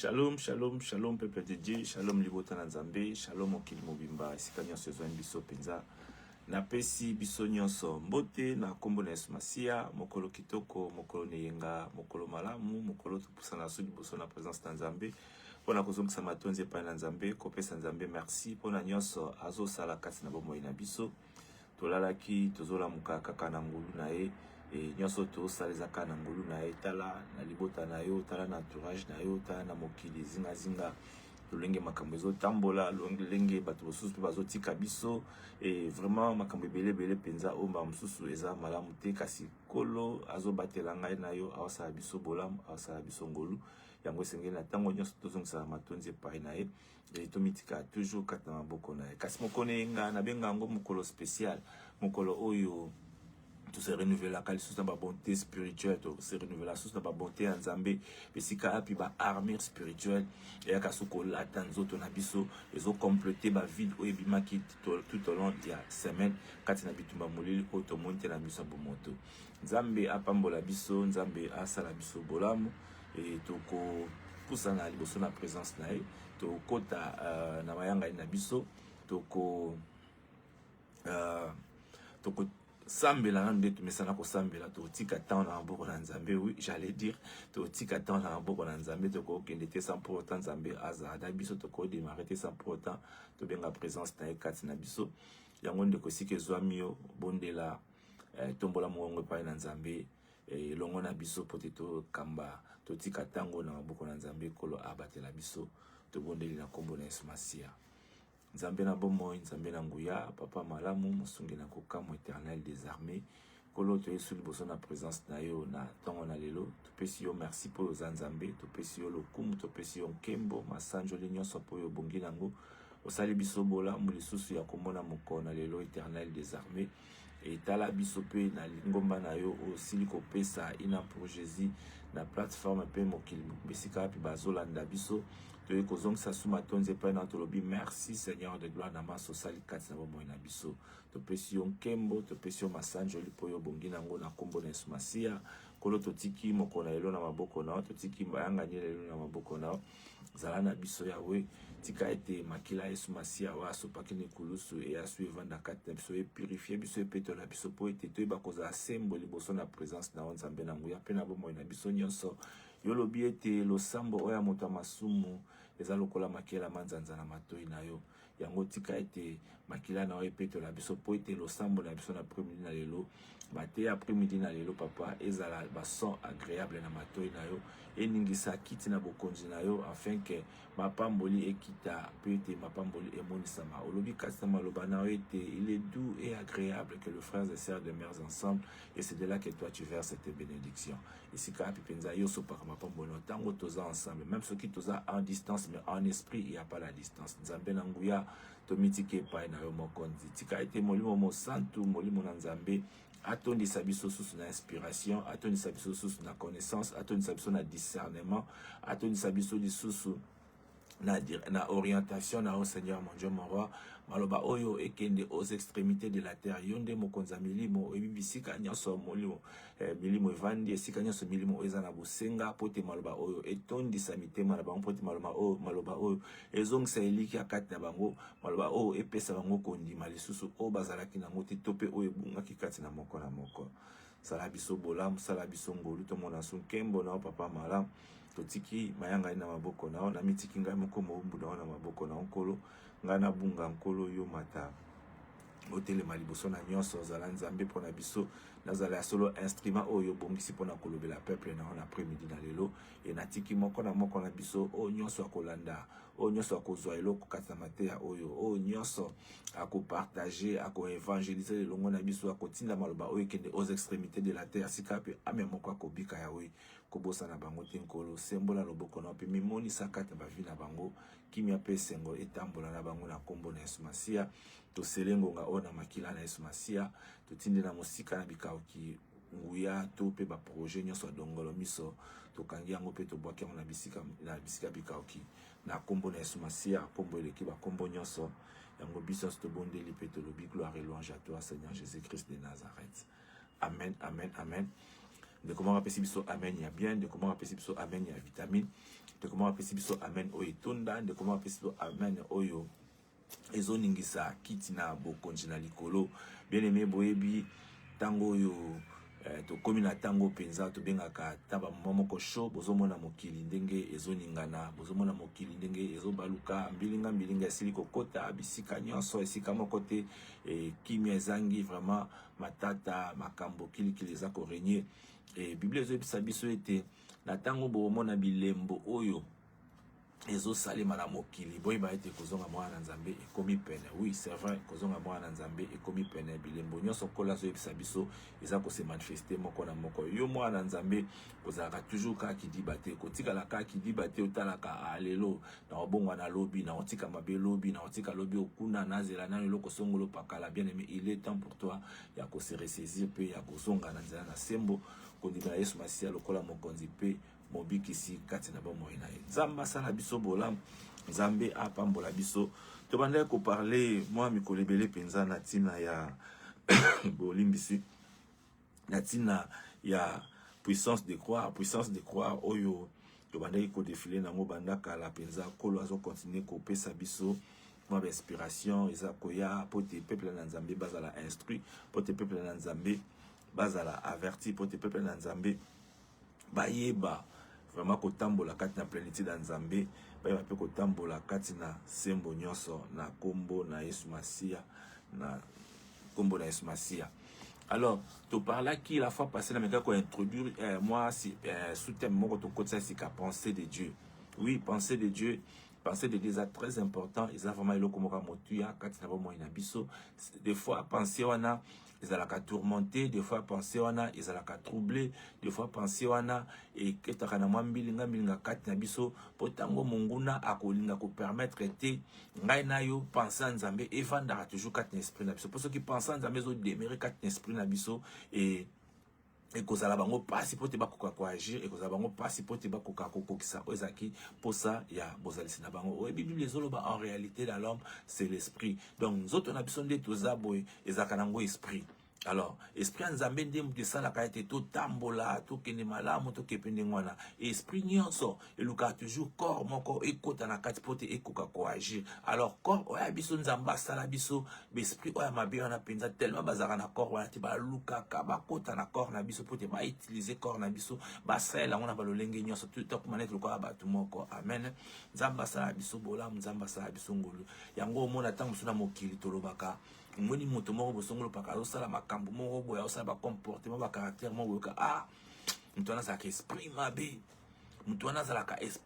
Shalom, shalom, shalom, peuple de Dieu, shalom, libota na Nzambe, shalom, okili mobimba, esika nyonso ezwani biso penza. Napesi biso nyonso mbote na kombo na Yesu Masia, mokolo kitoko, mokolo neyenga, mokolo malamu, mokolo topusana so liboso na présence na Nzambe. Pona kozongisa matonzi epai na Nzambe, kopesa Nzambe merci, pona nyonso azosala kasi na bomoi na biso. Tolalaki, tozolamuka kaka na ngulu na ye. Et nyonso tosalezaka na ngulu na ye, tala na libota na yo, tala na entourage na yo, tala na mokili zinga lolenge makambo ezotambola, lolenge bato mosusu mpe bazotika biso. Et vraiment makambo ebele penza omba mosusu eza malamu te, kasi kolo azobatela ngai na yo, awasala biso bolamu, awasala biso ngolu. Yango esengeli na ntango nyonso tozongisa matonzi epai na ye, et tomitika toujours kati na maboko na ye. Kasi mokolo yenga nabenga yango mokolo spécial, mokolo oyo tout se renouveler la sous la bonté spirituelle, tout se renouveler sous la bonté en Zambé, pesika api ba armure spirituelle et akasuko latanzo ton abiso, ils ont complété ma vie au ebimaki tout au long de la semaine, katina bitumba molili auto monte na biso bomoto. Nzambe apambola biso, Nzambe asala biso bolamu et toko poussa na liboso na présence na ye, to kota na mayanga na biso, toko sambela nande tumesana ko sambela to tika temps na maboko na Nzambe. Oui, j'allais dire to tika temps na maboko na Nzambe, to ko kende te sans pour autant Nzambe azada biso, to ko démarrer te sans pour autant to benga présence na ekati na biso. Yango ndeko sike zwami yo bondela tombola mongo pa na Nzambe longo na biso pote to kamba to tika tango na maboko na Nzambe kolo abatela biso to bondeli na kombo na Yesu Masia. Nzambe na bomoi, Nzambe na nguya, papa malamu, musungi na kokamo éternel des armées. Kolo to yesu liboso na présence na yo na tongo na lelo. Topesi yo merci po yo Nzambe, topesi yo lokumu, topesi yo nkembo, masanjo le nyonso po yo bongi nango. Osali biso bola mulisusu ya komona moko na lelo éternel des armées. Et tala biso pe na lingomba na yo osili kopesa ina pour Jésus na plateforme pe mokili besika pi bazolanda biso. Toye kozongisa sous matonze pa na tolobi merci Seigneur de gloire na maso sali kati na bomoi na biso. Topesi yo nkembo, topesi yo masanjo lipo yo bongi nango na kombo na Yesu Masia. Kolo totiki moko na lelo na maboko na o, totiki mbayanga nye lelo na maboko na o. Zala na biso yawe, tika ete makila Yesu Masia wa asopaki ni kulusu e asu evanda kati na biso e purifier biso e peto na biso po ete toyeba kozala sembo liboso na présence na o Nzambe na nguya pe na bomoi na biso nyonso. Yo lobi ete losambo oya moto masumu eza lokola makila manzanza na matoi na yo. Yango tika ete makila na o e peto na biso po ete losambo na biso na après-midi na lelo. Bate après-midi na lelo papa ezala bason agréable na matoi na yo. Eningisa kiti na bokonzi na yo afin que mapamboli ekita pe ete mapamboli emonisama. Olobi kasi na maloba na yo ete il est doux et agréable que le frères et sœurs demeurent ensemble, et c'est de là que toi tu verses cette bénédiction. Ici ka penza yo so par mapamboli tango toza ensemble, même ceux qui toza en distance mais en esprit il y a pas la distance. Nzambe na nguya to mitike pa na yo mokonzi. Tika ete molimo mo santu molimo na Nzambe atondisa biso susu na inspiration, atondisa biso susu na connaissance, atondisa biso na discernement, atondisa biso lisusu na orientation na o Seigneur mon Dieu mon roi. Maloba oyo ekende aux extrémités de la terre yonde mokonza milimo ebibisika nyonso molimo milimo evandi esika nyonso milimo eza na bosenga pote maloba oyo etondisa mitema na bango pote maloba oyo ezongisa eliki ya kati na bango, maloba oyo epesa bango kondima lisusu o bazalaki nango te tope oyo ebungaki kati na moko na moko. Sala biso bolamu, sala biso ngolu tomona su nkembo na papa malamu. Totiki mayanga ina maboko na na mitiki ngai moko mobumbu na maboko na nkolo ngai na bunga nkolo yo mata otelema liboso na nyonso zala Nzambe pona biso nazala ya solo instrument oyo bongisi pona kolobela peuple na après-midi na lelo e natiki moko na biso o nyonso akolanda o nyonso akozwa eloko kati na mateya oyo o nyonso akopartager akoevangeliser elongo na biso akotinda maloba oyo ekende aux extrémités de la terre sika pe ame moko akobika yawe kobosa na bango te nkolo sembola loboko na pe mimonisa kati na bavi na bango kimia pe sengo etambola na bango na kombo na Yesu Masia. To selengonga ona makila na Yesu Masia, to tinde na mosika na bikaoki nguya to pe ba projet nyonso dongolo miso to kangi yango pe to bwaki yango na bisika bikaoki na kombo na Yesu Masia, kombo eleki ba kombo nyonso yango biso to bondeli pe to lobi gloire et louange à toi Seigneur Jésus-Christ de Nazareth. Amen, amen, amen. de comment apesi biso amen ya bien, de comment apesi biso amen ya vitamine, de comment apesi biso amen oyo etonda, de comment apesi biso amen oyo ezoningisa kiti na bokonzi na likolo. Bien aimé boyebi tango oyo tokomi na tango penza tobengaka taba momoko show, bozomona mokili ndenge ezoningana, bozomona mokili ndenge ezobaluka, mbilinga esili kokota bisika nyonso, esika moko te kimia ezangi vraiment matata makambo kilikili eza korenye. Bible ezobisa biso ete na tango bomona bilembo oyo ezosalema na mokili boyeba ete kozonga mwana nzambe ekomi pene. Oui, c'est vrai, kozonga mwana nzambe ekomi pene. Bilembo nyonso kola zoyebisa biso eza kose manifeste moko na moko. Yo mwana nzambe kozalaka toujours kaka kidiba te, kotikala kaka kidiba te, otalaka lelo na obongwa na lobi, na otika mabe lobi, na otika lobi okuna nazela na eloko songolo pakala. Bien aimé, il est temps pour toi ya kose ressaisir pe ya kozonga na nzela na sembo kondima Yesu Masia lokola mokonzi pe mobikisi kati na bomoi na ye. Nzamba sala biso bolam, Nzambe apambola biso. Tobandaki ko parler moi mikolebele penza na tina ya bolimbisi, na tina ya puissance de croire oyo tobandaki ko défiler nango bandaka la penza kolo azo continuer ko pesa biso moi inspiration eza koya pote peuple na Nzambe bazala instruit, pote peuple na Nzambe bazala averti, pote peuple na Nzambe bayeba vraiment kotambola kati na plénitude ya Nzambe, bayeba pe kotambola kati na sembo nyonso na kombo na Yesu Masia, na kombo na Yesu Masia. Alors, tu parles qui la fois passée, mais quand introduire moi sous thème moko to côté c'est qu'à penser de Dieu. Oui, penser de Dieu. Penser de Dieu est très important. Ils ont vraiment l'eau motuya quand ils n'ont pas moyen biso. Des fois penser on a ils ont la tourmenter, des fois penser on a ils ont la troubler, des fois penser on a et que tu as na mwambilinga milinga kati na biso potango monguna akolinga ko permettre te ngai na yo penser Nzambe evanda toujours kati na esprit na biso. Pour ceux qui pensent Nzambe zo demeurer kati na esprit na biso et kozala bango pasi pote bakoka ko agir, et kozala bango pasi pote bakoka ko kokisa ezaki posa ya bozalisi na bango. O Bible ezoloba en réalité dans l'homme c'est l'esprit. Donc zoto na biso nde toza boy ezaka nango esprit. Alors, esprit Nzambe nde mutu esalaka ete totambola tokende malamu tokepende ngwana. Esprit nyonso eluka toujours corps moko ekota na kati pote ekoka ko agir. Alors corps oya biso Nzamba sala biso esprit oya mabe wana penza tellement bazaka na corps wana te baluka ka bakota na corps na biso pote ba utiliser corps na biso basala ngona balolenge nyonso tout manette lokola batu moko. Amen. Nzamba sala biso bolamu, Nzamba sala biso ngolu. Yango mona tango suna mokili tolobaka moni moto moko bosongolo paka osala makambo moko boya osala ba comportement ba caractère moko ka mutu wana zaka esprit mabe, mutu wana zalaka esprit.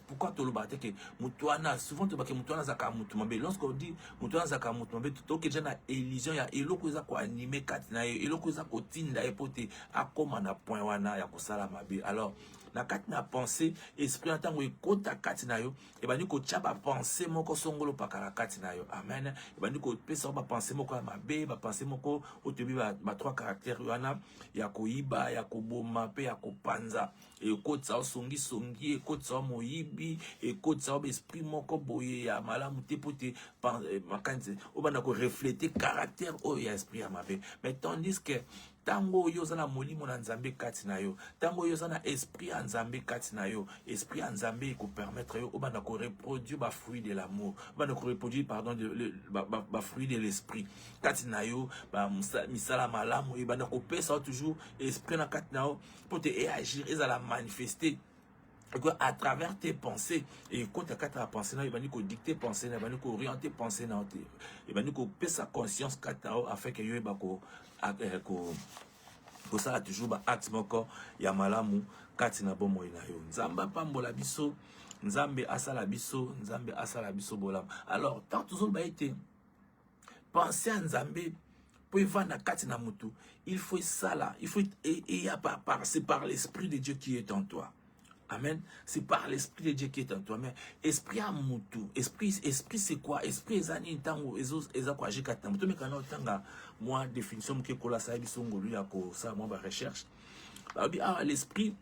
Pourquoi tolobate que mutu wana souvent to bake mutu wana zaka mutu mabe? Lorsqu'on dit mutu wana zaka mutu mabe to ke na illusion ya eloko eza ko animer kati na ye, eloko eza ko tinda epote akoma na point wana ya kosala mabe. Alors na kati na pensée esprit en tango ekota kati na yo e bandi ko tchaba pensée moko songolo pakala kati na yo. Amen. E bandi ko pesa ba pensée moko ya mabe, ba pensée moko otebi ba trois caractères wana ya koiba, ya koboma pe ya kopanza. E kotsa songi songi, e kotsa moyibi, e kotsa esprit moko boye ya malamu te pote makanze obana ko refléter caractère o ya esprit ya mabe. Mais tandis que tango yoza na molimo na Nzambe kati na yo, tango yoza na esprit ya Nzambe kati na yo, esprit ya Nzambe ko permettre yo obana ko reproduire ba fruit de l'amour, obana ko reproduire pardon ba fruit de l'esprit kati na yo, ba misala malamu e bana ko pesa toujours esprit na kati na yo pour te agir et la manifester à travers tes pensées. Et quand tu as quatre pensées, il va nous dicter pensées, il va nous orienter pensées, il va nous payer sa conscience afin que yo ko sala toujours ba acte moko ya malamu kati na bomo ina yo. Nzamba pambola biso, Nzambe asala biso, Nzambe asala biso bolam. Alors tant toujours ba été penser à Nzambe pour y vendre kati na mutu, il faut ça, il faut et c'est par l'esprit de Dieu qui est en toi. Amen. C'est par l'esprit de Dieu qui est en toi. Mais esprit à mutu. Esprit c'est quoi? Esprit ezani ntango eza kwa jikata mutu me kana otanga moi définition ke kola sa bisongo lui ya ko ça moi ba recherche. Ba bi l'esprit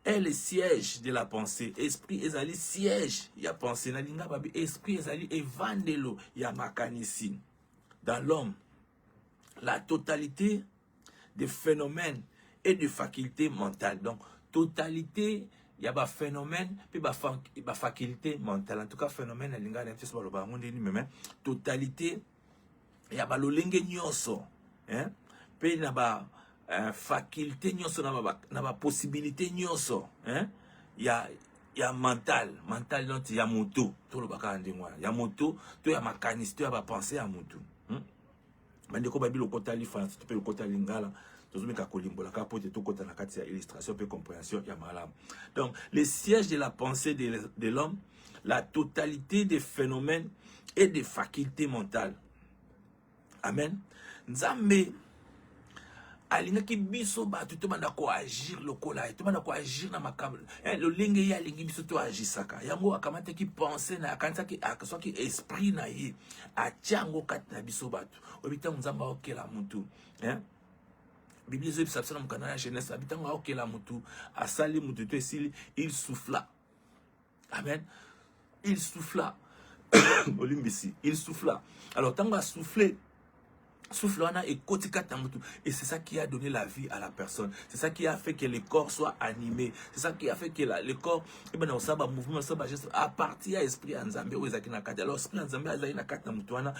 est le siège de la pensée. Esprit ezali siège ya pensée na linga ba bi esprit ezali evandelo ya makanisi. Dans l'homme, la totalité des phénomènes et de faculté mentale. Donc, totalité, il y a un phénomène, puis une faculté mentale. En tout cas, phénomène, totalité, il y a lolenge nyonso, hein? Puis il y a faculté nyonso, il y a possibilité nyonso, hein? Il y a mental donc il y a moto, tout le bagage il y a moto, il y a mécanicité, il y a pensée à moto. Mandeko babi le kota li France, tu peux le kota lingala. Illustration et compréhension. Donc, le siège de la pensée de l'homme, la totalité des phénomènes et des facultés mentales. Amen. Nzambe alinga ki biso ba to banda ko agir lokola to banda ko agir na makambo le lenge ya lingi biso to agisaka yango akamata ki penser na akanisa ki akso ki esprit na ye atiango kat na biso bato obita nzamba okela mutu Bible dit ça dans canal Genèse habitant okela mutu asali mutu to esili il souffla. Amen. Il souffla. Olimbisi, il souffla. Alors tant a soufflé et c'est ça qui a donné la vie à la personne. C'est ça qui a fait que le corps soit animé. C'est ça qui a fait que le corps, mouvement, à partir de l'esprit Nzambe, alors l'esprit Nzambe a na kata mutuana,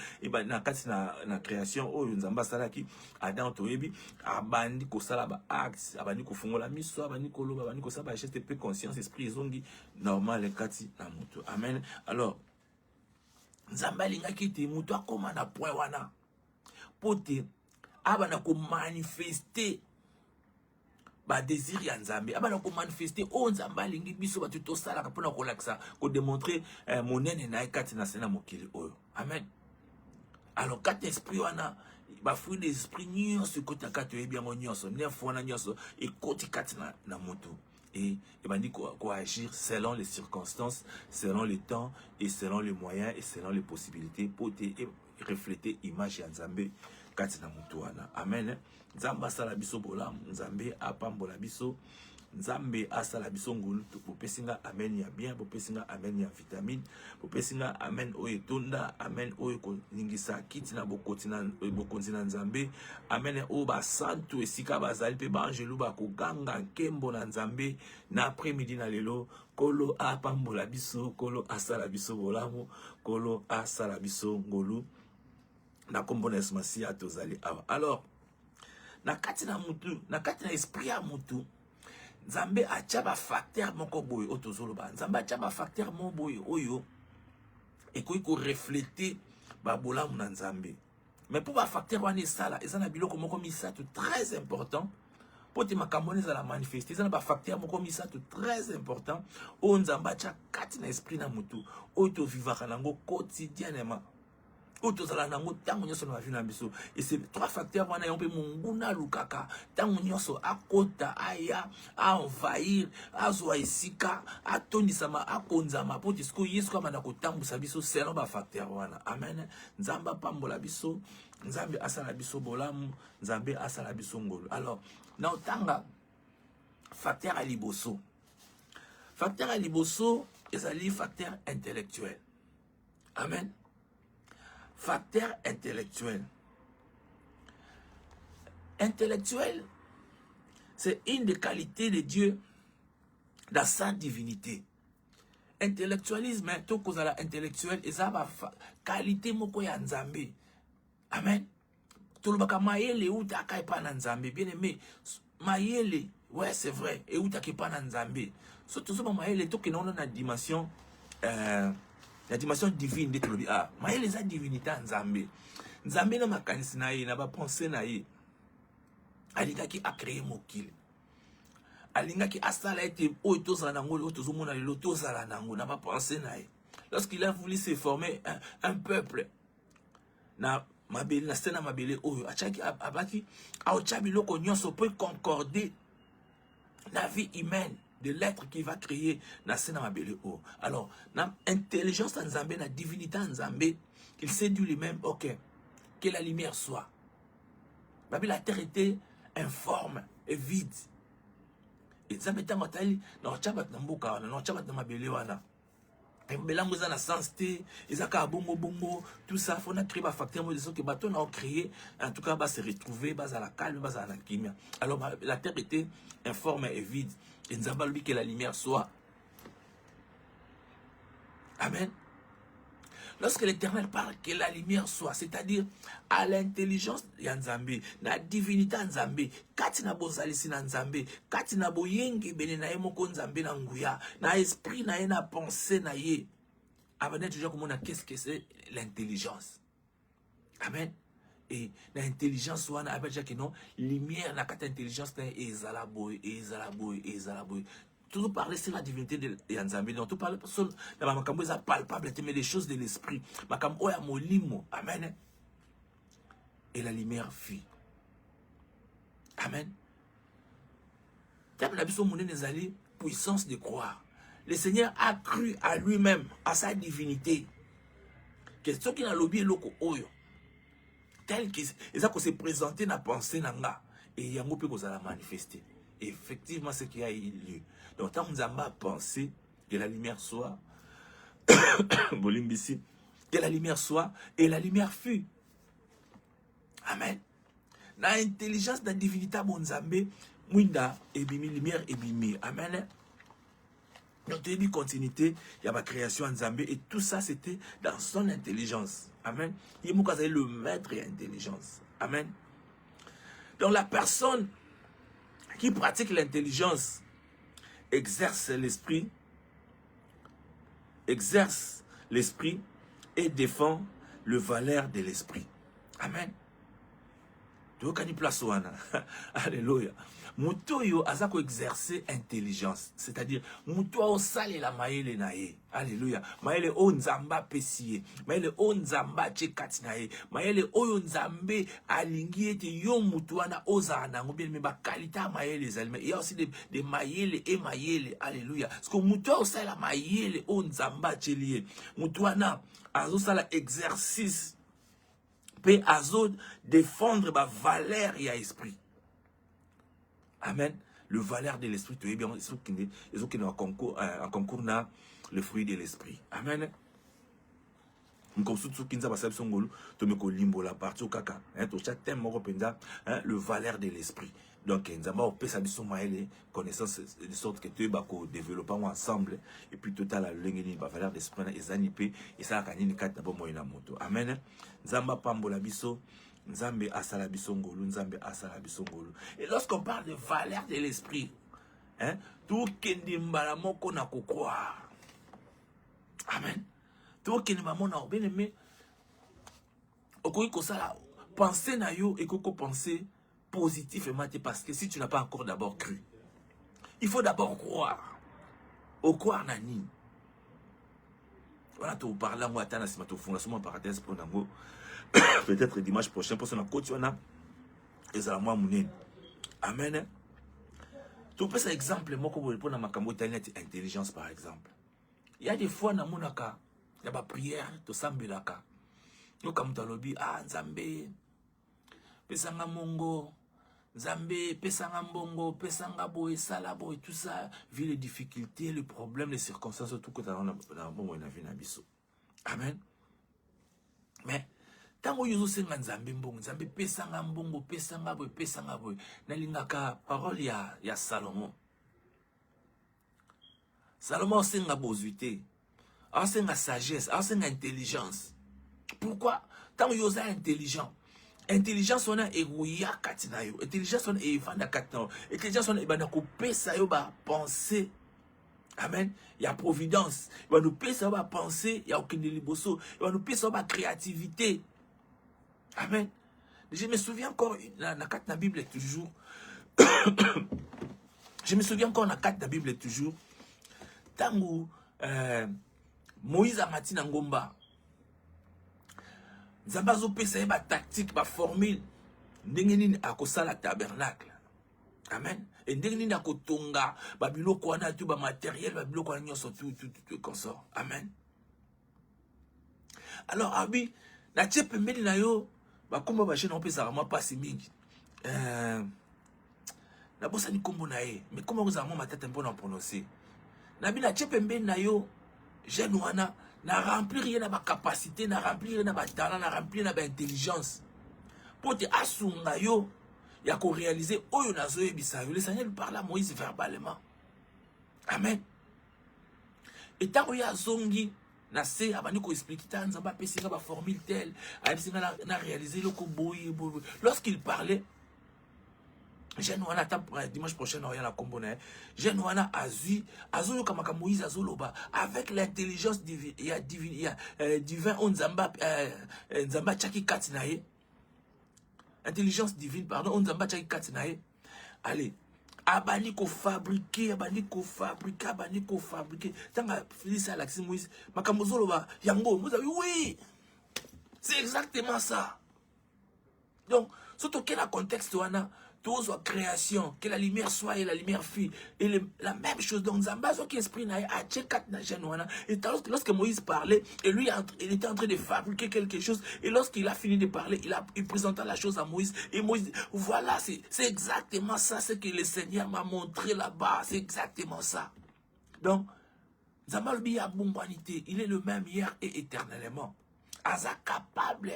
na kata na création, Nzamba salaki, Adam toyebi, abandi ko salaba acte, abandi ko fungola miso, abandi ko loba, abandi ko saba geste peu conscience, esprit zongi, normal le kati na mutu. Amen. Alors, Nzamba linga kiti mutu akoma na point wana. Pote abana ko manifester ba désir ya Nzambe abana ko manifester Nzamba lingi biso batu to sala kapona ko laksa ko démontrer monene na kati na sena mokili oyo. Amen. Alors quatre esprit wana ba fruit d'esprit nyonso ko takatu e bien nyonso neuf wana nyonso e koti kati na moto et bandi ko agir selon les circonstances, selon le temps et selon les moyens et selon les possibilités pour te refléter image ya Nzambe kati na mutu wana. Amen. Nzambe asala biso bolam, Nzambe apambola biso, Nzambe asala biso ngulu, popesinga amen ya bien, popesinga amen ya vitamine, popesinga amen oyo tonda, amen oyo ko ningisa kiti na bokonzi na Nzambe, amen oyo ba santu esika bazali pe ba angelu ba ko ganga nkembo na Nzambe na après-midi na lelo. Kolo apambola biso, kolo asala biso bolamu, kolo asala biso ngulu. Na kombones masi atozali awa. Alors, na kati na mutu, na kati na esprit ya mutu, Nzambe atia ba facteur moko boy otozoloba. Nzambe atia ba facteur moko boy oyo ekoki ko refléter ba bolamu na Nzambe. Mais pour ba facteur wana esala, ezana biloko moko misato très important. Pour te makamone za la manifester, ezana ba facteur moko misato très important. O Nzambe atia kati na esprit na mutu, oyo to vivaka nango quotidiennement. Otozala nango tango nyoso na vie na biso et ces trois facteurs wana yompe munguna lukaka tango nyoso akota aya a envahir azwa esika atondisama akonzama po tisiko yesu kama na kotambusa biso selon ba facteur wana. Amen. Nzamba pambola biso, Nzambe asala biso bolamu, Nzambe asala biso ngolo. Alors na otanga facteur à liboso. Facteur à liboso ezali facteur intellectuel. Amen. Facteur intellectuel. Intellectuel, c'est une des qualités de Dieu dans sa divinité. Intellectualisme, tout cause à la intellectuel, et ça va qualité moko ya Nzambe. Amen. Tout le baka maele ou ta kai pa na Nzambe. Bien aimé, maele, ouais c'est vrai, et ou ta kai pa na Nzambe. Surtout ça maele tout que non na dimension la dimension divine de tout le ah mais les divinité Nzambe Nzambe na makanisi na ye na ba pensée na ye alinga ki a créé mokili alinga ki asala ete o tozala nango o tozomona lelo tozala nango na ba pensée na ye lorsqu'il a voulu se former un peuple na mabele na sena mabele oyo achaki abaki a ochabi loko nyonso peut concorder la vie humaine de l'être qui va créer na sena mabele o. Alors, na intelligence en Nzambe, na divinité en Nzambe, il s'est dit lui-même, ok, que la lumière soit. La terre était informe et vide. Et Nzambe tangotali, na chabat na mboka wana, na chabat na mabele wana. Belango za na sens te, ezaka bongo bongo, tout ça, faut na créer ba facteur de son que bateau n'a créé, en tout cas va se retrouver, bas à la calme, bas à la lumière. Alors la terre était informe et vide. Et nous avons lui que la lumière soit. Amen. Lorsque l'Éternel parle que la lumière soit, c'est-à-dire à l'intelligence de Nzambe, la divinité de Nzambe, kati na bozalisi na Nzambe, kati na boyenge bene na ye moko Nzambe na nguya, na esprit na ye na pensée na ye. Amen. Toujours comme on a qu'est-ce que c'est l'intelligence. Amen. Et l'intelligence wana amen déjà que non, lumière na kati intelligence na ezala boy, ezala boy, ezala boy. Toujours parler sur la divinité de Nzambe. Donc, tout parler sur la makambo est palpable, mais les choses de l'esprit. Makambo ya molimo. Amen. Et la lumière fuit. Amen. Comme la biso mouné nezali, puissance de croire. Le Seigneur a cru à lui-même, à sa divinité. Que ce qui n'a lobby loko oyo. Tel qu'il s'est présenté dans la pensée nanga. Et il y a un peu qu'on a manifesté. Effectivement, ce qui a eu lieu. Donc, tant qu'on a pensé que la lumière soit, que la lumière soit, et la lumière fut. Amen. La intelligence de la divinité de Nzambe, Mwinda, ebimi, lumière, ebimi. Amen. Donc, il y a une continuité, il y a ma création en Nzambe, et tout ça, c'était dans son intelligence. Amen. Il y a le maître et intelligence. Amen. Donc, la personne qui pratique l'intelligence exerce l'esprit et défend le valeur de l'esprit. Amen. Alléluia. Mutoyo azako exercer intelligence, c'est-à-dire muto sale la maele nae. Alléluia. Maele o nzamba pesie, maele o nzamba chekati nae, maele o nzambe alingi ete yo mutuana oza nango bien me ba kalita maele zalme. Il y a aussi des maele et maele. Alléluia. Parce que muto sale la maele o nzamba chelie. Mutuana azo sala exercice pe azo défendre ba valeur et esprit. Amen. Le valeur de l'esprit, tu es bien, ils ont en concours na le fruit de l'esprit. Amen. Le valeur de l'esprit. Donc, nous avons une connaissance de sorte que tu es développant ensemble. Et puis, total, la valeur de l'esprit, et ça, amen. Nzamba pambola biso. Nzambe asala bisongolo, Nzambe asala bisongolo. Et lorsqu'on parle de valeur de l'esprit, hein, tout kendi mbala moko na croire. Amen. Tout kendi mbala bien aimé. Okoki kosala penser na yo et koko penser positivement parce que si tu n'as pas encore d'abord cru, il faut d'abord croire. Au croire nani. Voilà, tu parles moi attends si tu fais une parenthèse pour nango. Peut-être dimanche prochain pour son côté on a et ça moi mon amen. Tu peux ça exemple moi comme pour na makambo internet intelligence par exemple. Il y a des fois na monaka il y a ba prière to sambelaka. Nous comme tu lobby ah Nzambe pesanga mongo Nzambe pesanga mbongo pesanga boy sala boy tout ça vu les difficultés les problèmes les circonstances tout que tu as dans bon na vie na biso. Amen. Mais tango yozo senga Nzambe mbongo Nzambe pesanga mbongo pesanga boy nalingaka parole ya Salomon. Salomon senga bozuité, senga sagesse, senga intelligence. Pourquoi tango yozo intelligent? Intelligence on a egoya katina yo, intelligence on a evanda katina, intelligence on a ebana ko pesa yo ba penser. Amen. Il y a providence. Il va nous pesa ba penser, il y a aucune liboso, il va nous pesa ba créativité. Amen. Je me souviens encore, la carte de la Bible est toujours. Je me souviens encore, la carte de la Bible est toujours. Tango Moïse a mati na ngomba. Zambazo pesa ba tactique, ba formule. Ndengeni akosala tabernacle. Amen. Et ndengeni akotonga ba biloko wana tu ba matériel, ba biloko wana nyonso tout consort. Amen. Alors abi na tchepe mbeli na yo ba komba ba jeune opesa vraiment pas si mingi. Na bosa ni kombo na ye, mais comment vous avez matata mpo na prononcer. Na bi na tchepe mbeli na yo jeune wana na remplir rien na ba capacité, na remplir rien na ba talent, na remplir na ba intelligence. Pour te asunga yo ya ko réaliser oyo nazo yebisa yo. Le Seigneur lui parle à Moïse verbalement. Amen. Et tant que ya zongi na se abani ko expliquer ta nzamba pesinga ba formule telle, abisinga na réaliser le ko boye. Lorsqu'il parlait, jeune wana dimanche prochain on y a la combona. Jeune wana azulu kamaka Moïse azoloba avec l'intelligence divine, il y a divin on nzamba nzamba chaki katinaye. Intelligence divine, pardon, on nzamba chaki katinaye. Allez, abani ko fabriquer. Tanga Félix Alexis Moïse makambo zoloba yango, vous avez oui. C'est exactement ça. Donc, surtout quel contexte wana tout soit création, que la lumière soit et la lumière fut. Et la même chose, donc Zamba, qui esprit na a tchekat na genouana. Et lorsque Moïse parlait, et lui, il était en train de fabriquer quelque chose, et lorsqu'il a fini de parler, il présenta la chose à Moïse, et Moïse dit, voilà, c'est exactement ça, ce que le Seigneur m'a montré là-bas, c'est exactement ça. Donc, Zamba lui a bonité, il est le même hier et éternellement. Aza capable.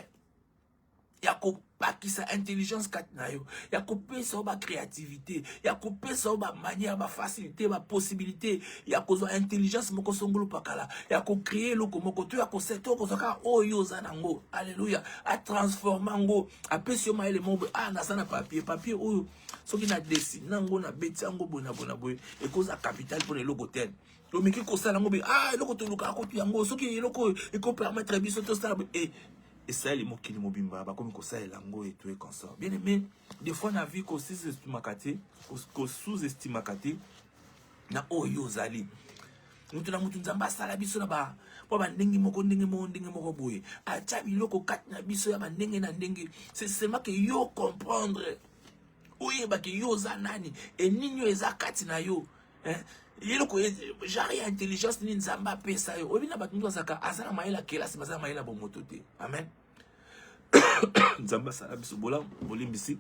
Yako baki sa intelligence katnayo, yako pe sa ba créativité, yako pe sa ba manière, ba facilité, ba possibilité, yako zo intelligence moko songolo pakala, yako créer loko moko to yako seto ko soka oyo zanango. Alléluia. A transformer ngo, a pe si ma élément na sana papier oyo soki na dessiner ngo na beti ngo bona boy et cause a capital pour les logos tel. Lo meki ko sala ngo loko to luka ko yango soki loko e ko permettre biso to ça et ça, les mots qui nous bimba, comme ça, et lango et tout et comme ça. Bien aimé, des fois, on a vu qu'on sous-estime, na oyo zali. Nous tenons tout nzamba sala biso na ba. Po ba ndenge moko boye. Acha biloko kat na biso ya ba ndenge na ndenge. C'est seulement que yo comprendre. Oye ba ke yo zanani et ninyo eza kati na yo. Hein? Yeloko jari intelligence ni nzamba pesa yo. Obina batundu azaka azana maela kelasi bazana maela bomoto te. Amen. Nzamba sala biso bolimbisi.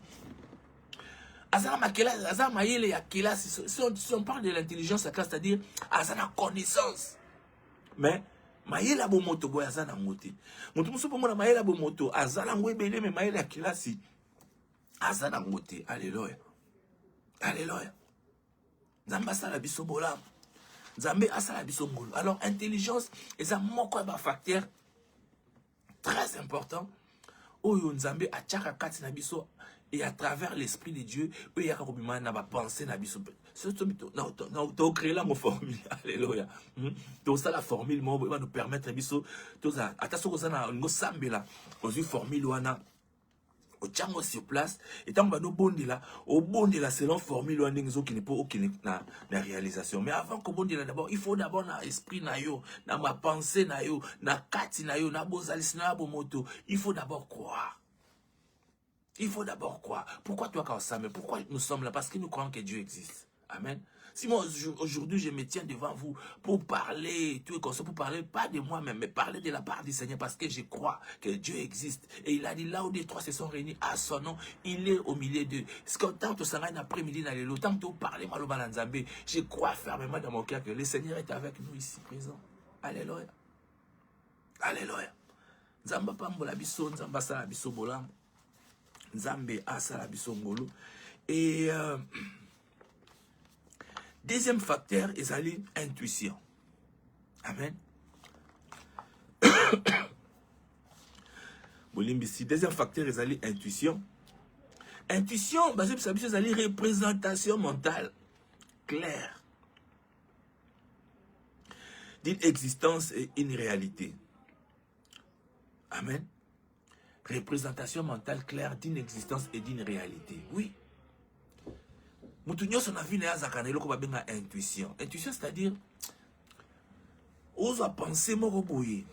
Azana makela azana maela ya kelasi. Si on parle de l'intelligence c'est-à-dire azana connaissance. Mais maela bomoto boy azana ngote. Mutu muso pomona maela bomoto azana ngwebele me maela ya kelasi. Azana ngote. Alléluia. Alléluia. Nzambe asala biso bolam. Nzambe asala biso ngolo. Alors intelligence est un moko ba facteur très important. Oyo Nzambe a tchaka kati na biso et à travers l'esprit de Dieu, oyo ya kobima na ba penser na biso. Surtout to créer la mo formule. Alléluia. To ça la formule mo va nous permettre biso to za attention ko na ngo sambela. Ozu formule wana au sur place et tant que nous bondela au bondela selon formule ou n'enzo qui n'est pas aucune na réalisation. Mais avant que bondela d'abord il faut d'abord na esprit na yo na ma pensée na yo na kati na yo na bozalis na bomoto. Il faut d'abord croire. Il faut d'abord croire. Pourquoi toi quand ça? Mais pourquoi nous sommes là? Parce que nous croyons que Dieu existe. Amen. Si moi aujourd'hui je me tiens devant vous pour parler, tout comme ça, pour parler pas de moi-même, mais parler de la part du Seigneur, parce que je crois que Dieu existe. Et il a dit là où les trois se sont réunis à son nom, il est au milieu d'eux. Ce que tant que ça un après-midi dans les lots, tant que parler Maloba Nzambe, je crois fermement dans mon cœur que le Seigneur est avec nous ici présent. Alléluia. Alléluia. Nzamba pambola biso, nzamba sala biso bolam. Nzambe asala biso ngolo. Et deuxième facteur, c'est l'intuition. Amen. Deuxième facteur, c'est l'intuition. Intuition, c'est une représentation mentale claire d'une existence et une réalité. Amen. Représentation mentale claire d'une existence et d'une réalité. Oui. Mutunyo son avis n'a pas intuition. Intuition, c'est-à-dire, ose penser mon roboyer.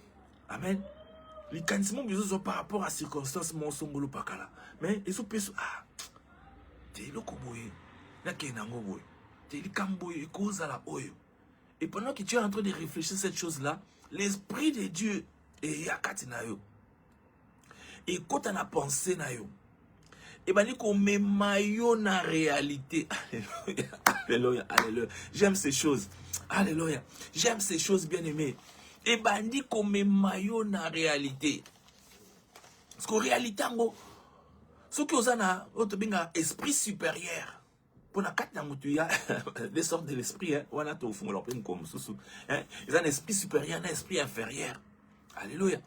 Amen. Les cantiments sont par rapport à circonstances mon songolo pakala. Mais ils sont plus t'es le koboye, n'a qu'un angoboye, t'es le kamboye, cause à la oyo. Et pendant que tu es en train de réfléchir à cette chose-là, l'esprit de Dieu est yakatinayo. Et quand on a pensé nayo. Et bien, qu'on met maillot na réalité. Alléluia, alléluia. J'aime ces choses. Alléluia. J'aime ces choses bien aimées. Et bandi comme maillot na réalité. Parce qu'en réalité, ce qui est un esprit supérieur. Pour la carte il des sortes de l'esprit, on a tout fond comme sous. Ils ont un esprit supérieur, un esprit inférieur. Alléluia.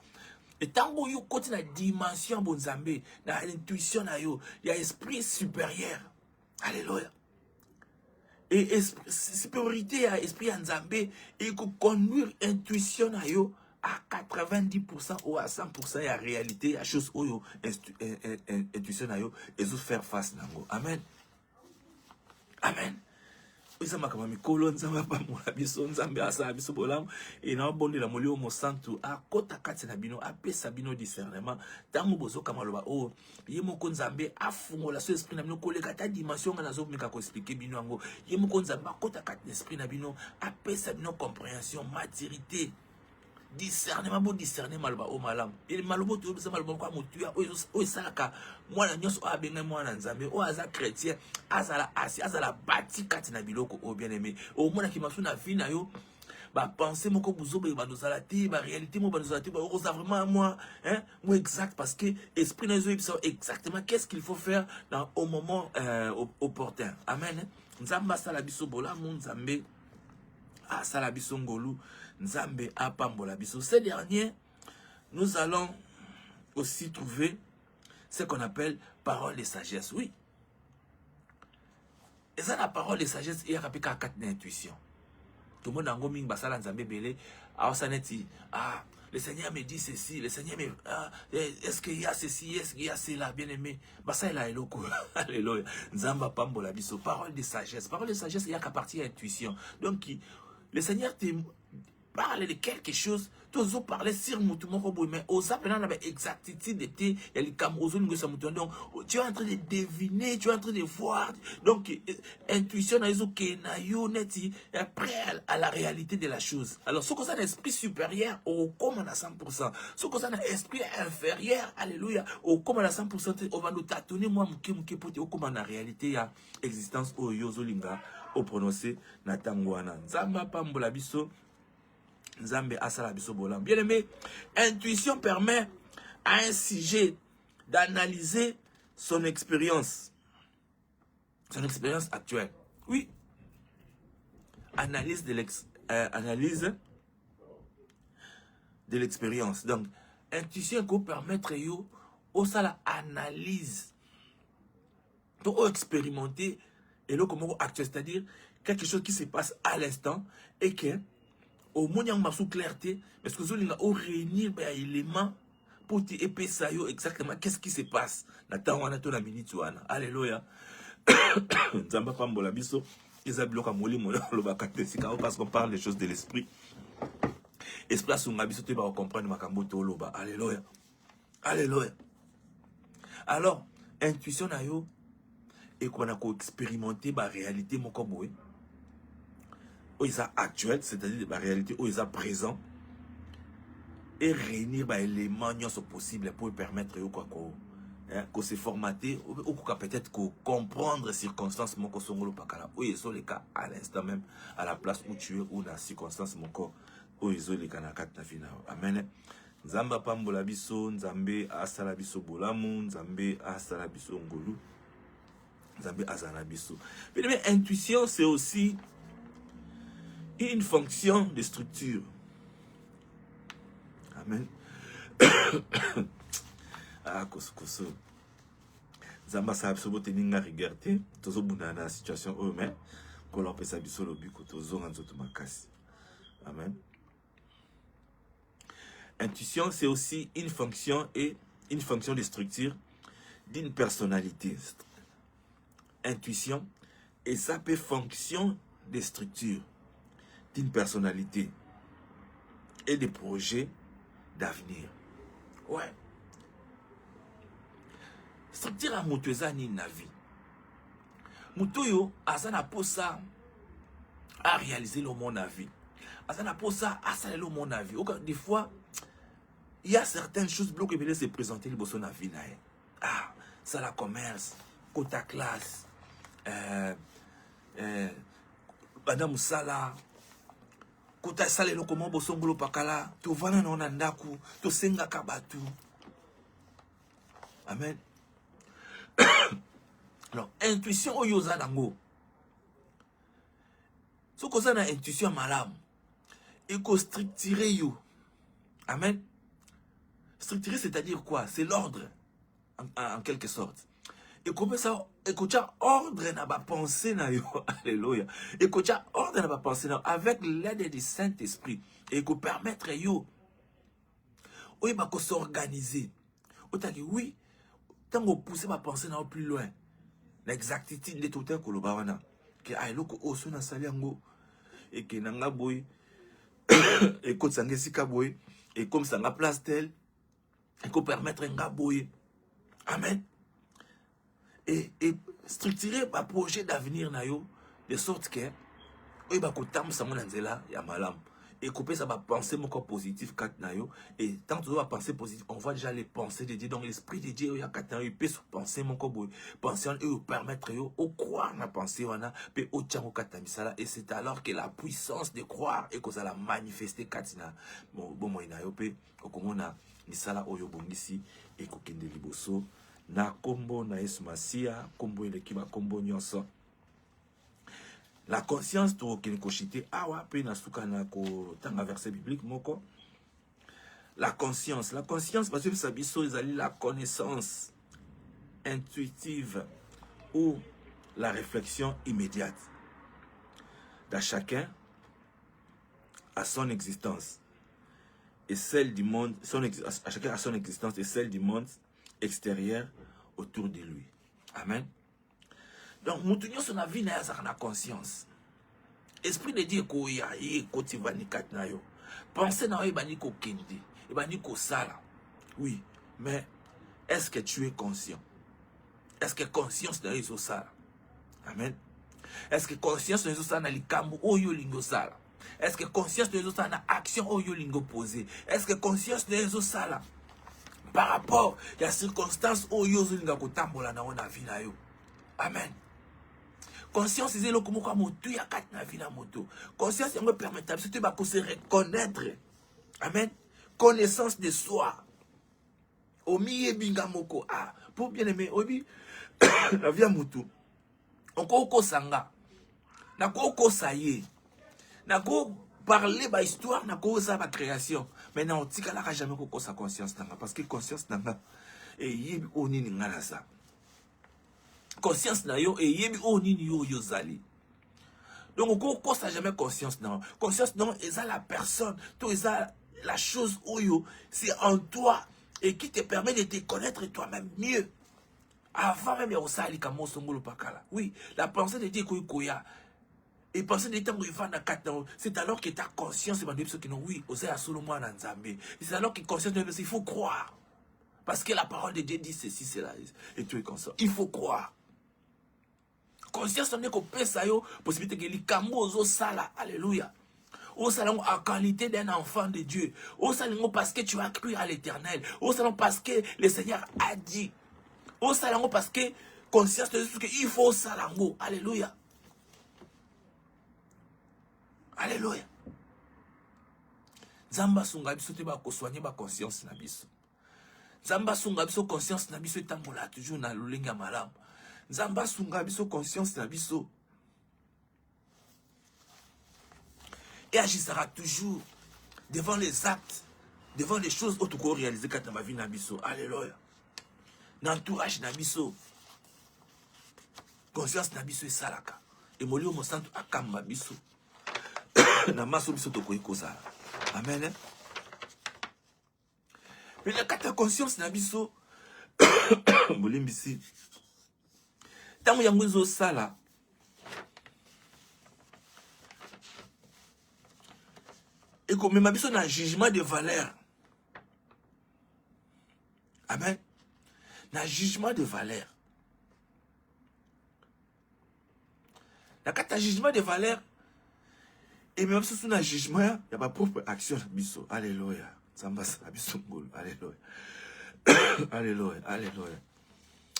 Et tant que vous continuez la dimension de Nzambe, dans l'intuition, il y a esprit supérieur. Alléluia. Et supériorité à esprit Nzambe, et que conduire intuition à 90% ou à 100%, il y a réalité, il y a chose où intuition et vous faire face. Amen. Amen. Isa makama mikolo nzamba pa mula biso nzambe asa biso bolamu et na bondi la molio mo santu a kota kati na bino apesa bino discernement tango bozoka maloba o ye moko nzambe afungola so esprit na bino koleka ta dimension na zo meka ko expliquer bino yango ye moko nzambe akota kati na esprit na bino apesa bino compréhension maturité discernement bon discerner maloba o malam et malobo to bisa maloba kwa mutu ya o salaka mwana nyonso o abenga mwana nzambe o aza chrétien azala asi azala bati kati na biloko o bien aimé o mona ki masu na vie na yo ba penser moko buzobe ba dozala te ba réalité mo ba dozala te ba oza vraiment moi moi exact parce que esprit na zo exactement qu'est-ce qu'il faut faire dans au moment opportun. Amen. Nzamba sala biso bola mo nzambe asala biso ngolu Nzambe apambola biso. Ces derniers, nous allons aussi trouver ce qu'on appelle parole de sagesse. Oui. Et ça, la parole de sagesse, il y a quatre d'intuition. Tout le monde a dit basala Nzambe belé. Le Seigneur me dit ceci, le Seigneur me est-ce qu'il y a ceci, est-ce qu'il y a cela, bien aimé. Basa il a eloko. Alléluia. Nzamba pambola biso. Parole de sagesse. Parole de sagesse, il y a qu'à partir intuition. Donc le Seigneur te parle de quelque chose, tu as parlé sur Moutoumoko, mais aux appelants avec exactitude de tes, donc tu es en train de deviner, tu es en train de voir, donc intuition prêt à la réalité de la chose. Alors ce que ça un esprit supérieur au commun à 100%, ce que ça un esprit inférieur, alléluia, au commun à 100%, on va nous tâtonner moi mouké pour au commun la réalité ya existence au yozolinga au prononcé natangwana. Nzamba pambola biso. Nzambe asala biso bolam. Bien aimé, intuition permet à un sujet d'analyser son expérience actuelle. Oui. Analyse de l'expérience. Donc, intuition peut permettre au sala analyse, de expérimenter et le comment actuel, c'est-à-dire quelque chose qui se passe à l'instant et que au moins il y a une clarté parce que vous allez réunir des éléments pour te épaissir exactement qu'est-ce qui se passe dans la minute. Alléluia. Nzamba pambola biso ezabilo ka moli lo parce qu'on parle des choses de l'esprit. Esprit sunga biso te ba comprendre makambo to loba. Alléluia. Alléluia. Alors intuition na yo et qu'on a expérimenté la réalité moko boy. Où ils sont actuels, c'est-à-dire la réalité où ils sont présents, et réunir les éléments possibles pour permettre de se formater, ou peut-être comprendre les circonstances où ils sont les cas à l'instant même, à la place où tu es, ou dans les circonstances où ils sont les cas. Amen. Nzamba pambola biso, Nzambe asala biso bolamu, Nzambe asala biso ngolu, Nzambe asala biso. Mais intuition, c'est aussi une fonction de structure. Amen. Ah, koso. Zamba sa absolument teninga regarder. Tozo bunana situation eux-mêmes. Qu'on leur peut s'abisso le but que tozo ranzoto makasi. Amen. Intuition, c'est aussi une fonction de structure d'une personnalité. Intuition, et ça peut fonction de structure d'une personnalité et des projets d'avenir. Ouais. Structure à Moutouezani na vie. Moutouyo, azana posa à réaliser le monde à vie. Azana posa à saler le monde à vie. Des fois, il y a certaines choses bloquées qui se présenter le bosso na vie. Ah, ça la commerce, quota classe, Madame Sala, Kota sale lo komo bosongolo pakala. To vana na onandaku. To senga kabatu. Amen. Alors, intuition oyo za nango. So ko za na intuition malamu. Eko structurer yo. Amen. Structurer, c'est-à-dire quoi? C'est l'ordre, en quelque sorte. Et comme ça, écoute, ordre n'a pas pensé na yo. Alléluia. Écoute, ordre n'a pas pensé na avec l'aide du Saint-Esprit. Et que permettre yo. Oui, bah, qu'on s'organiser. Autant que oui, tant qu'on pousse ma pensée na plus loin. L'exactitude de tout un kolobawana. Que aïe loko osu na saliango. Et que nanga boy. Et que sangue sika boy. Et comme ça na place tel. Et qu'on permettre un gaboy. Amen. Et structurer un projet d'avenir na yo de sorte que oui ba ko tam sa mona nzela ya malam et couper ça va penser mon corps positif kat na yo et tant que tu vas penser positif on voit déjà les pensées de Dieu donc l'esprit de Dieu ya kat na yo peut penser mon corps penser et permettre yo au croire na pensée wana pe au tchango kat misala et c'est alors que la puissance de croire et que ça la manifester kat na bon moi na yo pe okomona misala oyo bongisi et ko kende liboso na kombo na Yesu Masia kombo eleki ba kombo nyonso. La conscience to kiniko shite awa pe na suka na ko tanga verset biblique moko. La conscience parce que sabiso ezali la connaissance intuitive ou la réflexion immédiate. Dans chacun a son existence et celle du monde chacun a son existence et celle du monde extérieur autour de lui. Amen. Donc, moutounyo son avis na yazaka conscience. Esprit de Dieu ko ya ye koti vani kat na yo. Pensez na yo bani ko kendi, bani ko sala. Oui, mais est-ce que tu es conscient? Est-ce que conscience na yo sala? Amen. Est-ce que conscience na yo sala na likambo oyo lingo sala? Est-ce que conscience na yo sala na action oyo lingo poser? Est-ce que conscience na yo sala par rapport à la circonstance où yo linga ko tambola na ona vie na yo? Amen. Conscience c'est le comme quoi moto ya kat na vie na moto. Conscience yango permettre surtout ba ko se reconnaître. Amen. Connaissance de soi. Omi ebinga moko ah pour bien aimer obi la vie moto. Onko ko sanga. Na ko saye. Na ko parler ba histoire na ko sa ba création. Mais non tika la jamais ko sa conscience nanga parce que conscience nanga et yebi oni ni ngana ça. Conscience na yo et yebi oni ni yo zali. Donc on ça jamais conscience non. Conscience non est la personne, tout est la chose oyo, c'est en toi et qui te permet de te connaître toi-même mieux. Avant même au sali kamo songolo pakala. Oui, la pensée de Dieu koya. Et penser de temps où il va dans 4 ans, c'est alors que ta conscience est bandée qui non oui, osé à Solomon en Nzambé. C'est alors que conscience il faut croire. Parce que la parole de Dieu dit ceci, cela et tu es conscient. Il faut croire. Conscience on est qu'on peut ça yo possibilité que les cambo sala alléluia. Au salon en qualité d'un enfant de Dieu. Au salon parce que tu as cru à l'Éternel. Au salon parce que le Seigneur a dit. Au salon parce que conscience de ce qu'il faut salango. Alléluia. Alléluia. Zamba sunga biso te ba ko soigner ba conscience na biso. Zamba sunga biso conscience na biso etambola toujours na lulenga malamu. Zamba sunga biso conscience na biso. Et agissera toujours devant les actes, devant les choses autres qu'on réalise quand ma vie na biso. Alléluia. N'entourage na biso. Conscience na biso esalaka. Et molio mo santo akamba biso. Na maso biso to koikoza. Amen. Mais la kata conscience na biso molimbisi. Tango yango zo sala. Et comme ma biso na jugement de valeur. Amen. Na jugement de valeur. La kata jugement de valeur. Et même si c'est un jugement, il n'y a pas propre action. Alléluia. Alléluia. Alléluia. Alléluia.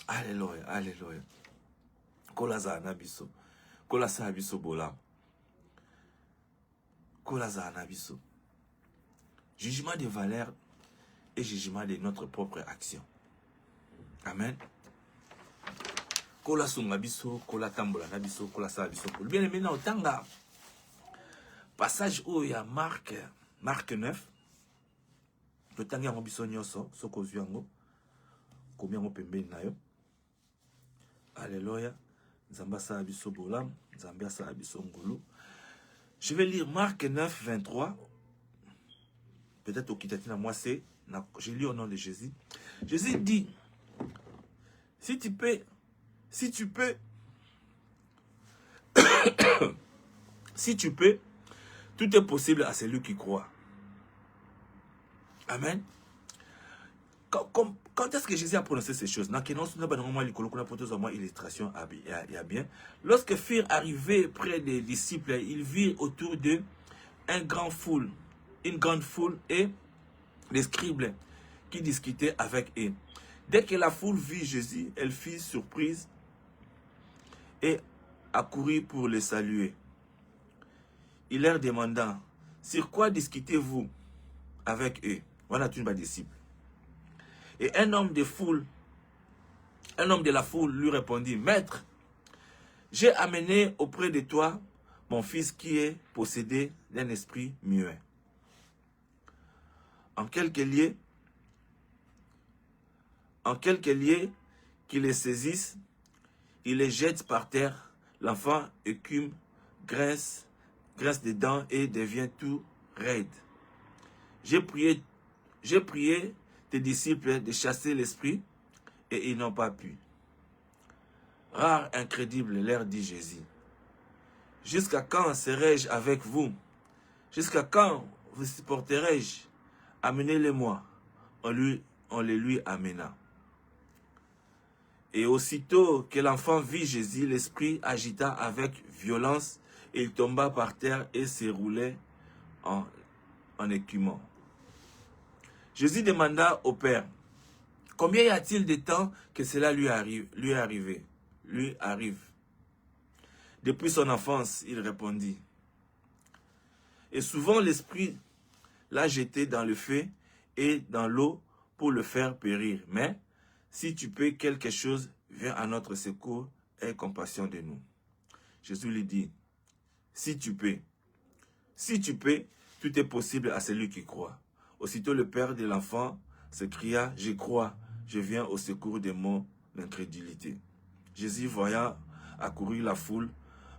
Alléluia. Alléluia. Kola za na biso. Kola sa biso bola. kola zana biso. Jugement des valeurs et jugement de notre propre action. Amen. Kola sunga biso, kola tambola na biso, kola sa biso. Bien aimé na otanga passage où il y a Marc 9. Totanga ngo biso nyoso soko zwango. Combien ngo pembeni na yo. Alléluia. Nzamba sa biso bolam, Nzamba sa biso ngulu. Je vais lire Marc 9 23. Peut-être au Kitatina moi c'est je lis au nom de Jésus. Jésus dit si tu peux si tu peux, tout est possible à celui qui croit. Amen. Quand est-ce que Jésus a prononcé ces choses? Illustration bien. Lorsque furent arrivés près des disciples, ils virent autour d'eux une grande foule et les scribes qui discutaient avec eux. Dès que la foule vit Jésus, elle fut surprise et accourut pour le saluer. Il leur demanda, sur quoi discutez-vous avec eux? Voilà une disciple. Et un homme de la foule lui répondit, Maître, j'ai amené auprès de toi mon fils qui est possédé d'un esprit muet. En quelques lieux, qu'il les saisisse, il les jette par terre, l'enfant écume, grince des dents et devient tout raide. J'ai prié tes disciples de chasser l'esprit et ils n'ont pas pu. Rare incrédible, leur dit Jésus. Jusqu'à quand serai-je avec vous? Jusqu'à quand vous supporterai-je? Amenez-les-moi. On les lui amena. Et aussitôt que l'enfant vit Jésus, l'esprit agita avec violence, et il tomba par terre et s'éroulait en écumant. Jésus demanda au Père, combien y a-t-il de temps que cela lui arrive? Depuis son enfance, il répondit. Et souvent l'esprit l'a jeté dans le feu et dans l'eau pour le faire périr. Mais si tu peux quelque chose, viens à notre secours et aie compassion de nous. Jésus lui dit, si tu peux, tout est possible à celui qui croit. Aussitôt le père de l'enfant s'écria, je crois, je viens au secours de mon incrédulité. Jésus voyant accourir la foule,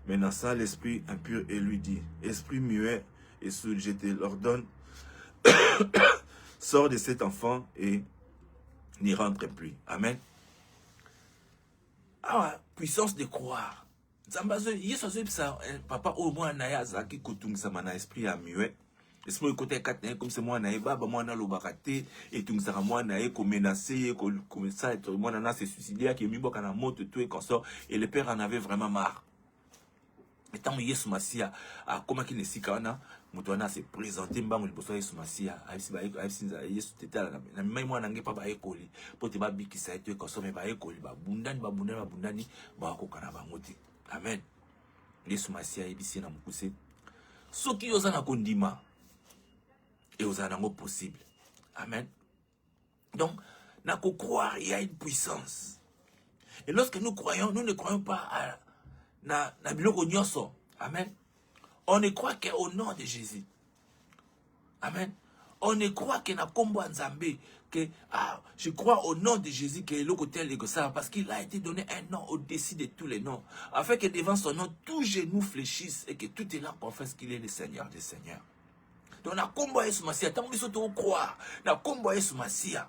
menaça l'esprit impur et lui dit, esprit muet et sourd, je te l'ordonne, sors de cet enfant et n'y rentre plus. Amen. Ah, puissance de croire. Papa au moins naya zaki kutung sama na esprit a muet. Esprit côté quatre comme c'est moi na baba moi na lobakate et tung sara moi na ko menacer comme ça et moi na se suicider qui mi boka na moto tout et consort et le père en avait vraiment marre. Et tant Yesu Masia a comment qui ne sikana mutwana se présenter mbango liboso Yesu Masia abisinza Yesu teta na mai mwana nge papa ekoli pote ba bikisa et tout et consort mais ba ekoli ba bundani ba ko kana ba ngoti. Amen. Yesu Masia ebisi na mukuse. Soki ozana kondima et ozana ngo possible. Amen. Donc, na ko croire, il y a une puissance. Et lorsque nous croyons, nous ne croyons pas à na biloko nyonso. Amen. On ne croit qu'au nom de Jésus. Amen. On ne croit que na kombo nzambe que je crois au nom de Jésus que le côté de ça parce qu'il a été donné un nom au-dessus de tous les noms afin que devant son nom tous genoux fléchissent et que tout est là confesse qu'il est le Seigneur des Seigneurs. Donc na kombo Yesu Masia tant biso to croire na kombo Yesu Masia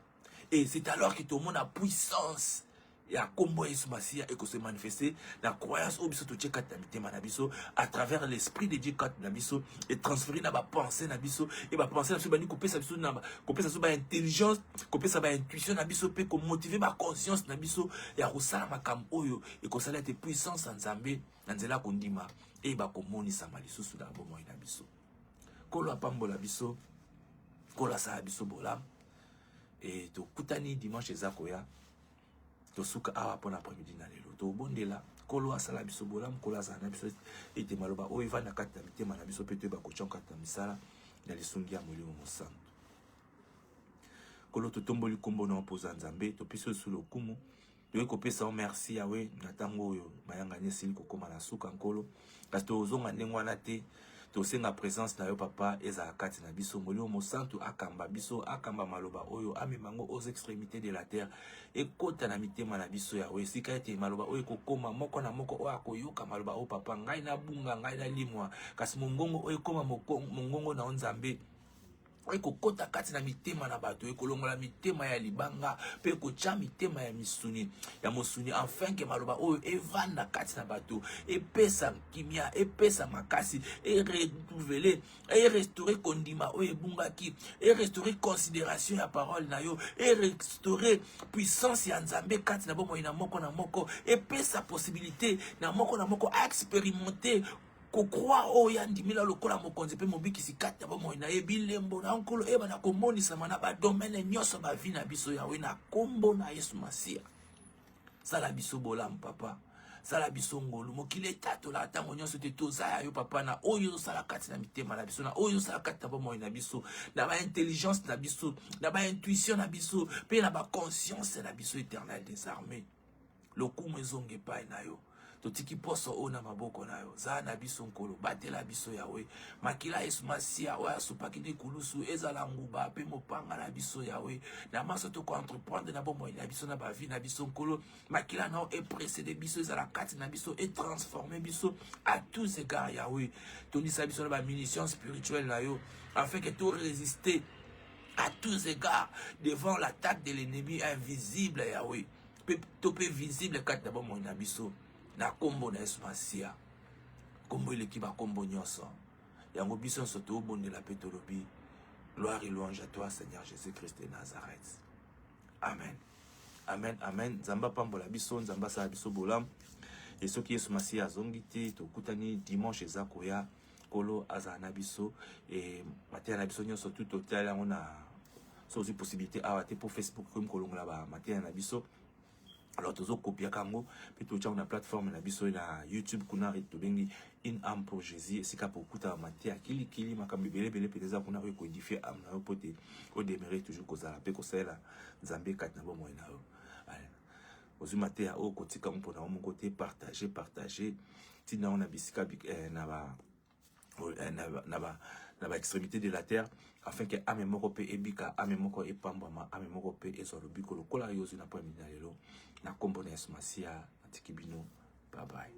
et c'est alors que tout le monde a puissance. Il y a combo Yesu Masia et que se manifester la croyance au biso to tcheka tamitema na biso à travers l'esprit de Dieu kat na biso et transférer na ba pensée na biso et ba pensée na biso ba ni couper sa biso na couper sa ba intelligence couper sa ba intuition na biso pe ko motiver ba conscience na biso ya ko sala makam oyo et ko sala te puissance en Nzambe na nzela ko ndima et ba ko monisa malisusu na bomo na biso ko lo pambola biso ko la sa biso bolam et to kutani dimanche zakoya tosuka awa pona après-midi na lelo to bondela Kolo asala biso bolam, kolo azana biso ete maloba o eva na kati na mitema na biso pete ba kochon kati na misala na lisungi ya molimo mosantu. Kolo totomboli kombo na opoza nzambe to piso sous le kumu. Toye kopesa merci yawe na tango oyo mayanga nesili kokoma na suka nkolo. Kasi tozonga ndengwana te. Tosenga présence na yo papa ezala kati na biso molimo mosantu akamba biso akamba maloba oyo amemango aux extrémités de la terre ekota na mitema na biso yawe sika ete maloba oyo kokoma moko na moko oyo akoyoka maloba o papa ngai na bunga ngai na limwa kasi mongongo oyo koma mongongo na nzambe eko kota kati na mitema na bato ekolongola mitema ya libanga pe kocha mitema ya misuni ya mosuni enfin ke maloba oyo evanda kati na bato epesa kimia epesa makasi e renouveler e restaurer kondima oyo ebungaki e restaurer considération ya parole na yo e restaurer puissance ya nzambe kati na bomoi na moko epesa possibilité na moko a expérimenter kokroa o yandimila lokola mokonzi pe mobikisi kati ya bomoi na ye bilembo na nkolo eba na komonisama na badomene nyonso bavi na biso yawe na kombo na Yesu Masiya. Sala biso bolamu papa, sala biso ngolu mokili etatola atango nyonso te tozaya yo papa na oyo sala kati na mitema na biso na oyo sala kati na bomoi na biso na ba intelligence na biso na ba intuition na biso pe na ba conscience na biso éternel des armées. Lokumu ezonge epai na yo totiki poso o na maboko na yo za na biso nkolo batela biso yawe makila Yesu Masiya oyo asopaki nde kulusu ezala nguba pe mopanga na biso yawe na maso toko entreprendre na bomoi na biso na bavi na biso nkolo makila na o eprécédé biso ezala kati na biso et transformer biso à tous égards yawe tonisa biso na ba munitions spirituelles na yo afin que tout résister à tous égards devant l'attaque de l'ennemi invisible yawe pe topé visible kati na bomoi na biso na kombo na Yesu Masiya kombo eleki ba kombo nyonso yango biso nso tobondela pe tolobi gloire et louange à toi Seigneur Jésus-Christ de Nazareth. Amen. Amen. Amen. Nzamba pambola biso nzamba sala biso bolam et soki Yesu Masiya azongi te tokutani dimanche ezakoya kolo azana biso et matin na biso nyonso tout total yango na sozi possibilité awa te pour Facebook comme kolongola ba matin na biso. Alors tozo copier kango pe to na plateforme na biso na YouTube kuna to bengi in âme pour Jésus esika pour kuta matia kili makambi belebele peut-être kuna ko codifier âme na pote o demeurer toujours kozala pe kosela nzambe kat na bomoi na yo. Allez ozu matia o kotika mpona o mon côté partager tina on a bisika na ba extrémité de la terre afin que ame moko pe ebika ame moko epambama ame moko pe ezolo bikolo kola yozu na po minalelo na kombo na Yesu Masiya na tikibino bye bye.